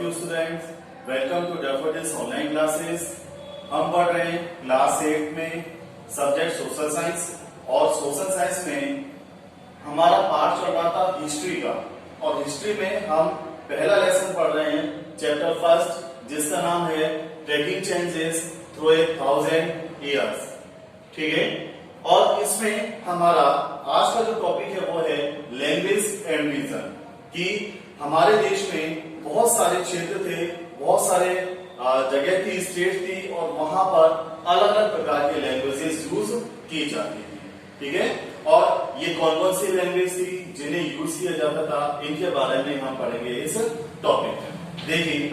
you students. Welcome to Daffodils online classes. हम पढ़ रहे हैं क्लास 8 में सब्जेक्ट सोशल साइंस और सोशल साइंस में हमारा पार्ट चल रहा था हिस्ट्री का और हिस्ट्री में हम पहला लेसन पढ़ रहे हैं चैप्टर फर्स्ट जिसका नाम है trekking changes through a 1000 years. ठीक है, और इसमें हमारा आज का जो टॉपिक है वो है लैंग्वेज एंड रीजन कि हमारे देश में बहुत सारे क्षेत्र थे, बहुत सारे जगह थी, स्टेट थी और वहां पर अलग अलग प्रकार के लैंग्वेजेस यूज की जाती थी। ठीक है, और ये कौन कौन सी लैंग्वेज थी जिन्हें यूज किया जाता था इनके बारे में हम पढ़ेंगे इस टॉपिक में। देखिए,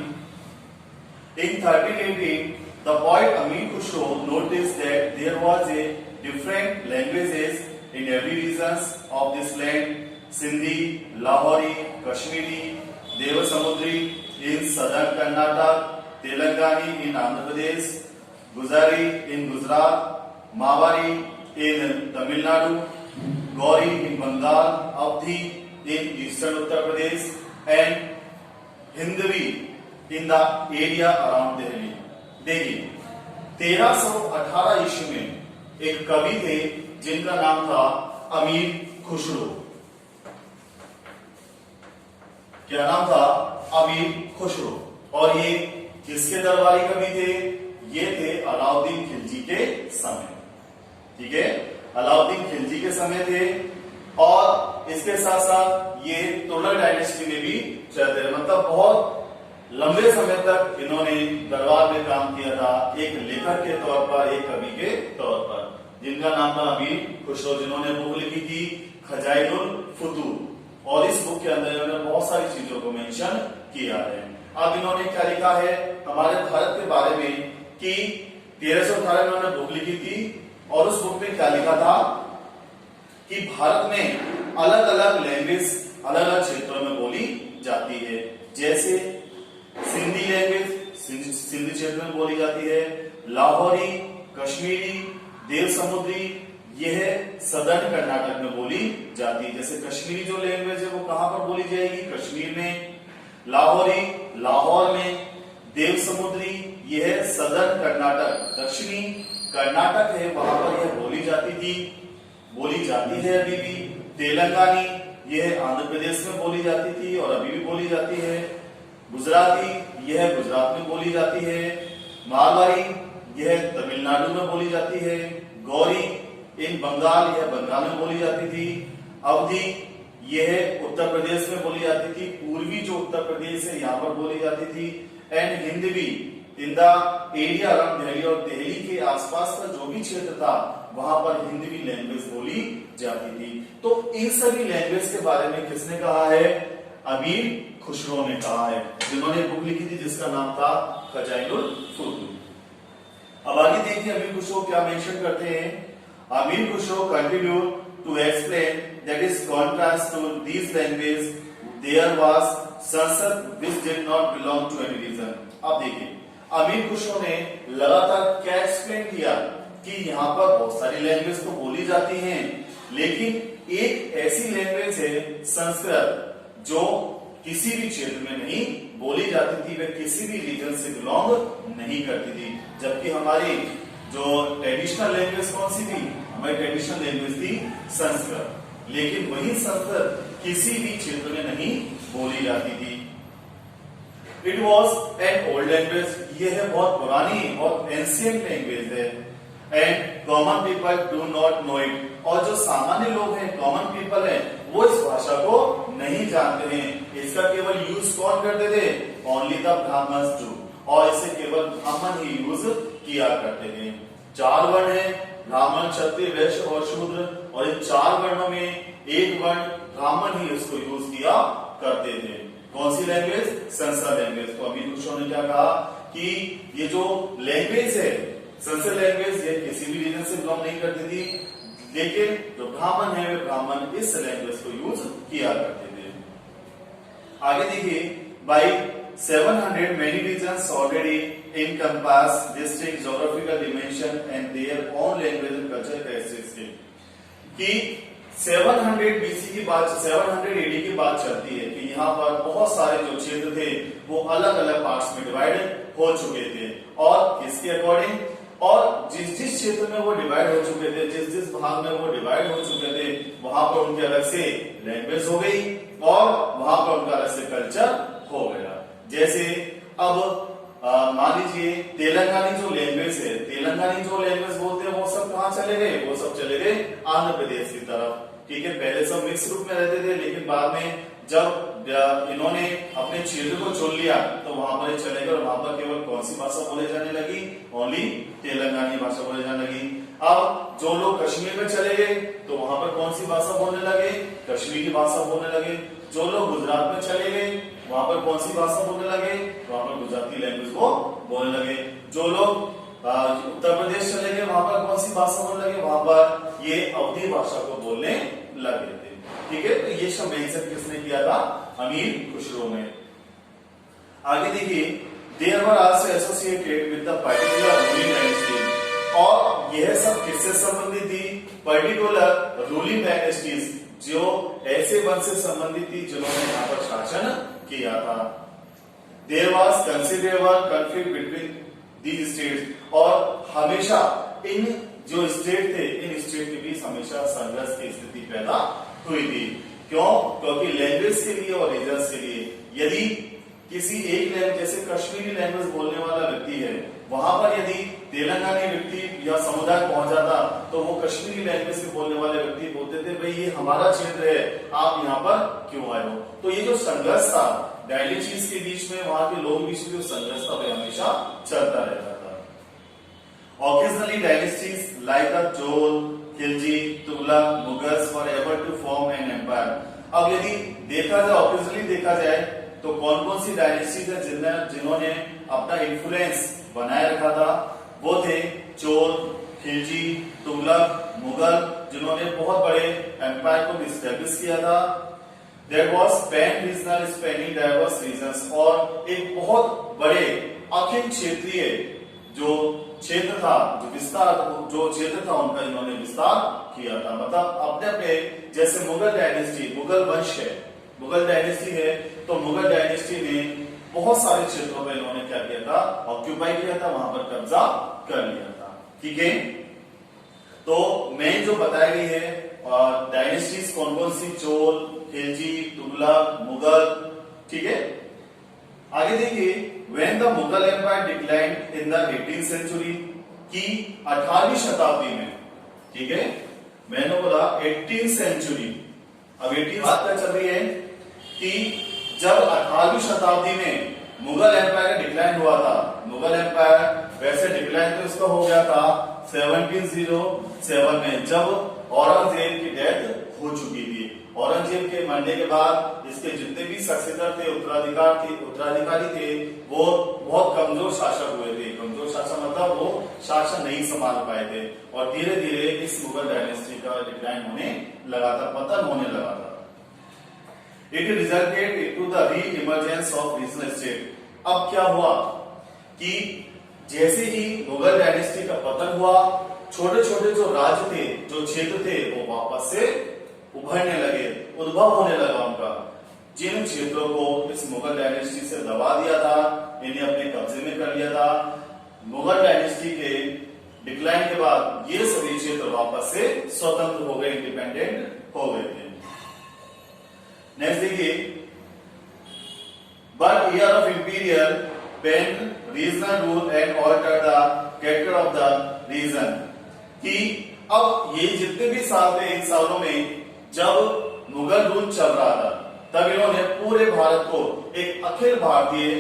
in 1318 the poet Amir Khusro noticed that there was a different languages in every regions of this land. Sindhi, Lahori, Kashmiri, Devasamudri in southern Karnataka, Telangani in Andhra Pradesh, Guzari in Gujarat, Mawari in Tamil Nadu, Gauri in Bengal, Avdhi in eastern Uttar Pradesh, and Hindvi in the area around Delhi. देखिए, 1318 ईस्वी में एक कवि थे जिनका नाम था अमीर खुसरो। क्या नाम था? अमीर खुसरो। और ये किसके दरबारी कवि थे? ये थे अलाउद्दीन खिलजी के समय। ठीक है, अलाउद्दीन खिलजी के समय थे और इसके साथ साथ ये तुगलक डायनेस्टी में भी चलते रहे, मतलब बहुत लंबे समय तक इन्होंने दरबार में काम किया था, एक लेखक के तौर पर, एक कवि के तौर पर, जिनका नाम था अमीर खुसरो, जिन्होंने बुक लिखी थी खजाइनुल फुतूह और इस बुक के अंदर इन्होंने बहुत सारी चीजों को मेंशन किया है। अब इन्होंने क्या लिखा है हमारे भारत के बारे में कि 1318 में इन्होंने बुक लिखी थी और उस बुक में क्या लिखा था कि भारत में अलग अलग लैंग्वेज अलग अलग क्षेत्रों में बोली जाती है, जैसे सिंधी लैंग्वेज सिंधी क्षेत्र में बोली जाती है, लाहौरी, कश्मीरी, देवसमुद्री यह सदर्न कर्नाटक में बोली जाती है। जैसे कश्मीरी जो लैंग्वेज है वो कहां पर बोली जाएगी? कश्मीर में। लाहौरी लाहौर में। देवसमुद्री यह सदर्न कर्नाटक दक्षिणी कर्नाटक है वहां पर यह बोली जाती थी, बोली जाती है अभी भी। तेलंगानी यह आंध्र प्रदेश में बोली जाती थी और अभी भी बोली जाती है। गुजराती यह गुजरात में बोली जाती है। मारवाड़ी यह तमिलनाडु में बोली जाती है। गौरी इन बंगाल यह बंगाल में बोली जाती थी। अवधी यह उत्तर प्रदेश में बोली जाती थी, पूर्वी जो उत्तर प्रदेश है यहाँ पर बोली जाती थी। And Hindavi in the area around Delhi और दिल्ली के आसपास का जो भी क्षेत्र था वहां पर हिंदवी लैंग्वेज बोली जाती थी। तो इन सभी लैंग्वेज के बारे में किसने कहा है? अमीर खुसरो ने कहा है, जिन्होंने बुक लिखी थी जिसका नाम था खजाइनुल फुतूह। अब आगे देखिए अमीर खुसरो क्या मेंशन करते हैं। Amir Khusro continue to explain that is contrast to these language there was Sanskrit which did not belong to any region. अब देखिए अमीर खुसरो ने लगातार क्या एक्सप्लेन किया कि यहाँ पर बहुत सारी लैंग्वेज तो बोली जाती हैं, लेकिन एक ऐसी लैंग्वेज है संस्कृत जो किसी भी क्षेत्र में नहीं बोली जाती थी, वह किसी भी रीजन से बिलोंग नहीं करती थी। जबकि हमारी जो ट्रेडिशनल लैंग्वेज कौन सी थी? हमारी ट्रेडिशनल लैंग्वेज थी संस्कृत, लेकिन वही संस्कृत किसी भी क्षेत्र में नहीं बोली जाती थी। It was an old language, ये है बहुत पुरानी, बहुत एंशिएंट लैंग्वेज है। And common people do not know it, और जो सामान्य लोग हैं, कॉमन पीपल हैं, वो इस भाषा को नहीं जानते हैं। इसका केवल यूज कौन करते थे? ओनली द ब्राह्मण्स डू, और इसे केवल ब्राह्मण ही यूज किया करते थे। 4 वर्ण है, ब्राह्मण, क्षत्रिय, वैश्य और शूद्र, और इन 4 वर्णों में एक वर्ण ब्राह्मण ही इसको यूज किया करते थे। कौन सी लैंग्वेज? संस्कृत लैंग्वेज। तो अमीर खुसरो ने क्या कहा कि ये जो लैंग्वेज है संस्कृत लैंग्वेज, ये किसी भी रीजन से बिलोंग नहीं करती थी, लेकिन जो ब्राह्मण है वे ब्राह्मण इस लैंग्वेज को यूज किया करते थे। आगे देखिए, by 700 many regions already encompass distinct geographical dimension and their own language and cultural characteristics। कि 700 बीसी की बात, 700 एडी की बात चलती है कि यहाँ पर बहुत सारे जो क्षेत्र थे वो अलग अलग पार्ट्स में डिवाइड हो चुके थे, और किसके अकॉर्डिंग, और जिस जिस क्षेत्र में वो डिवाइड हो चुके थे, जिस जिस भाग में वो डिवाइड हो चुके थे, वहां पर उनके अलग से लैंग्वेज हो गई और वहां पर उनका अलग से कल्चर हो गया। जैसे अब मान लीजिए तेलंगानी जो लैंग्वेज है, तेलंगानी जो लैंग्वेज बोलते हैं वो सब कहाँ चले गए, वो सब चले गए आंध्र प्रदेश की तरफ। ठीक है, पहले सब मिक्स रूप में रहते थे, लेकिन बाद में जब इन्होंने अपने क्षेत्र को चुन लिया तो वहां पर चले गए और वहां पर केवल कौन सी भाषा बोले जाने लगी, ओनली तेलंगानी भाषा बोले जाने लगी। अब जो लोग कश्मीर में चले गए तो वहां पर कौन सी भाषा बोलने लगे, कश्मीरी भाषा बोलने लगे। जो लोग गुजरात में चले गए वहां पर कौन सी भाषा बोलने लगे, वहां पर गुजराती लैंग्वेज को बोलने लगे। जो लोग उत्तर प्रदेश चले गए वहां पर कौन सी भाषा बोलने लगे, वहां पर ये अवधी भाषा को बोलने लगे थे। ठीक है, तो ये सब मेंशन किसने किया था, अमीर खुसरो ने। आगे देखिए, they were also associated with the particular ruling dynasty, और यह सब किससे संबंधित थी, पर्टिकुलर रूलिंग डायनेस्टीज, जो ऐसे वंश से संबंधित थी जिन्होंने यहाँ पर शासन किया था। There was considerable conflict between these states, और हमेशा इन जो स्टेट थे, इन स्टेट के बीच हमेशा संघर्ष की स्थिति पैदा हुई थी। क्यों, क्योंकि लैंग्वेज के लिए और रीजन्स के लिए, यदि किसी एक लैंग्वेज, जैसे कश्मीरी लैंग्वेज बोलने वाला व्यक्ति है, वहां पर यदि तेलंगानी व्यक्ति या समुदाय पहुंच जाता तो वो कश्मीरी लैंग्वेज के बोलने वाले व्यक्ति बोलते थे, भाई ये हमारा क्षेत्र है, आप यहाँ पर क्यों आए हो। तो ये जो संघर्ष था डायनेस्टीज के बीच में, वहां के लोगों के बीच में जो संघर्ष था वह हमेशा चलता रहता था। Occasionally dynasties like the Chol, Khilji, Tughlaq, Mughals were able to form an empire। अब यदि देखा जाए, ऑब्वियसली देखा जाए तो कौन कौन सी डायनेस्टीज है जिन्होंने अपना इन्फ्लुएंस बनाए रखा था, वो थे चोल, खिलजी, तुगलक, मुगल, जिन्होंने बहुत बड़े एम्पायर को एस्टेब्लिश किया था। There was pan regional spanning diverse regions, और एक बहुत बड़े अखिल क्षेत्रीय जो क्षेत्र था, जो विस्तार, जो क्षेत्र था उनका इन्होंने विस्तार किया था। मतलब अपने अपने, जैसे मुगल डायनेस्टी, मुगल वंश है, मुगल डायनेस्टी है, तो मुगल डायनेस्टी ने बहुत सारे क्षेत्रों में इन्होंने क्या किया था, ऑक्यूपाई किया था, वहां पर कब्जा कर लिया था। ठीक है, तो मेन जो बताई गई है डायनेस्टीज कौन कौन सी, चोल, खिलजी, तुगलक, मुगल। ठीक है, आगे देखिए, when the Mughal Empire declined in the 18th century, की 18वीं शताब्दी में, ठीक है, मैंने बोला 18th सेंचुरी, अब 18 बात क्या चल रही है कि जब 18वीं शताब्दी में मुगल एम्पायर का डिक्लाइन हुआ था, मुगल एम्पायर वैसे डिक्लाइन तो इसका हो गया था 1707 में, जब औरंगजेब की डेथ हो चुकी थी। औरंगजेब के मरने के बाद इसके जितने भी सक्सेसर थे, उत्तराधिकारी थे, वो बहुत कमजोर शासक हुए थे। कमजोर शासक मतलब वो शासन नहीं संभाल पाए थे, और धीरे धीरे इस मुगल डायनेस्टी का डिक्लाइन होने लगा था, पतन होने लगा था। इट रिजल्टेड इनटू द री इमर्जेंस ऑफ रीजनल स्टेट। अब क्या हुआ कि जैसे ही मुगल डायनेस्टी का पतन हुआ, छोटे छोटे जो राज्य थे, जो क्षेत्र थे, वो वापस से उभरने लगे, उद्भव होने लगा उनका। जिन क्षेत्रों को इस मुगल डायनेस्टी से दबा दिया था, इन्हें अपने कब्जे में कर लिया था, मुगल डायनेस्टी के डिक्लाइन के बाद ये सभी क्षेत्र वापस से स्वतंत्र हो गए, इंडिपेंडेंट हो गए थे। नेक्स्ट देखिए, but era of imperial pan regional rule and alter the character of the region, कि अब ये जितने भी साल थे, इन सालों में जब मुगल रूल चल रहा था, तब इन्होंने पूरे भारत को एक अखिल भारतीय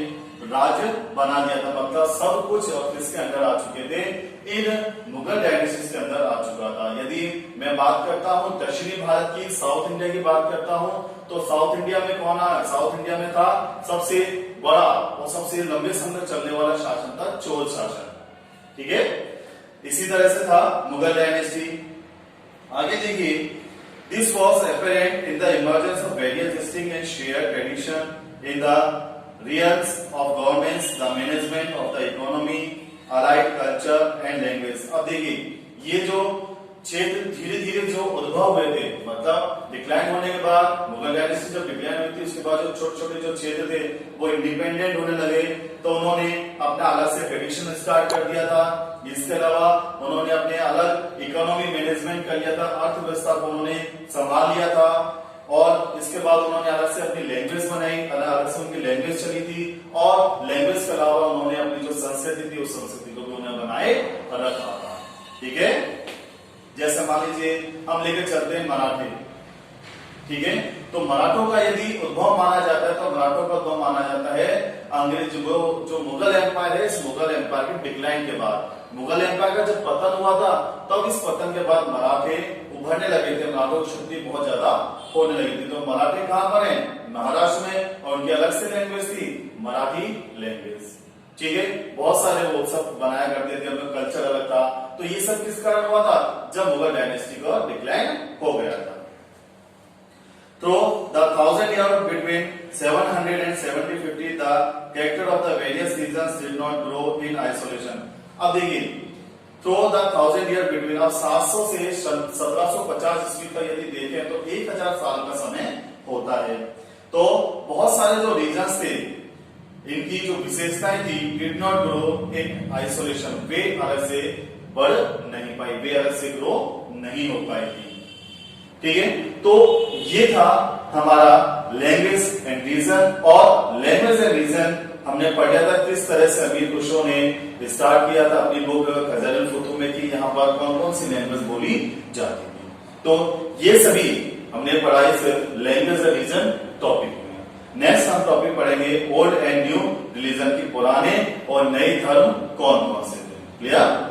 राज्य बना दिया था। मतलब सब कुछ और किसके अंदर आ चुके थे, इन मुगल डायनेस्टी के अंदर आ चुका था। यदि मैं बात करता हूं दक्षिणी भारत की, साउथ इंडिया की बात करता हूं, तो साउथ इंडिया में कौन आया, साउथ इंडिया में था सबसे बड़ा और सबसे लंबे समय चलने वाला शासन था चोल शासन। ठीक है, इसी तरह से था मुगल डायनेस्टी। आगे देखिए, this was apparent in the emergence of various distinct and shared tradition in the realms of governments, the management of the economy, allied culture and language। अब देखिए, ये जो क्षेत्र धीरे धीरे जो उद्भव हुए थे, मतलब डिक्लाइन होने के बाद, मुगल डायनेस्टी जब डिक्लाइन हुई थी उसके बाद जो छोटे छोटे जो क्षेत्र थे वो इंडिपेंडेंट होने लगे, तो उन्होंने अपना अलग से ट्रेडिशन स्टार्ट कर दिया था। इसके अलावा उन्होंने अपने अलग इकोनॉमी मैनेजमेंट कर लिया था, अर्थव्यवस्था को उन्होंने संभाल लिया था, और इसके बाद उन्होंने अलग से अपनी लैंग्वेज बनाई, अलग से उनकी लैंग्वेज चली थी, और लैंग्वेज के अलावा उन्होंने अपनी जो संस्कृति थी उस संस्कृति को भी उन्हें बनाए रखा था। ठीक है, जैसे मान लीजिए हम लेकर चलते हैं मराठे। ठीक है, तो मराठों का यदि उद्भव माना जाता है तो मराठों का उद्भव माना जाता है अंग्रेज जो मुगल एम्पायर है, इस मुगल एम्पायर के डिक्लाइन के बाद, मुगल एम्पायर का जब पतन हुआ था तब इस पतन के बाद मराठे उभरने लगे थे, मराठों की शक्ति बहुत ज्यादा होने लगी थी। तो मराठे कहां पर है? महाराष्ट्र में, और उनकी अलग से लैंग्वेज थी, मराठी लैंग्वेज। ठीक है, बहुत सारे वो सब बनाया करते थे, उनका कल्चर अलग था। तो ये सब किस कारण हुआ था? जब मुगल डायनेस्टी का डिक्लाइन हो गया था। तो the 1000 years between 700 and 750, the character of the various regions did not grow in isolation. अब देखिए, तो the 1000 years between, अब 700 से 1750 ईस्वी तक यदि देखें तो 1000 साल का समय होता है। तो बहुत सारे जो रीजन्स थे, इनकी जो विशेषताएं थी, did not grow in isolation, वे अलग से बढ़ नहीं पाई, वे अलग से ग्रो नहीं हो पाई थी। ठीक है, तो ये था हमारा लैंग्वेज एंड रीजन, और लैंग्वेज एंड रीजन हमने पढ़ा था किस तरह से अमीर खुसरो ने स्टार्ट किया था अपनी बुक खज़ाइनुल फुतूह में कि यहाँ पर कौन कौन सी लैंग्वेज बोली जाती थी। तो ये सभी हमने पढ़ाई सिर्फ लैंग्वेज एंड रीजन टॉपिक में। नेक्स्ट हम टॉपिक पढ़ेंगे ओल्ड एंड न्यू रिलीजन की, पुराने और नए धर्म कौन कौन से थे। क्लियर?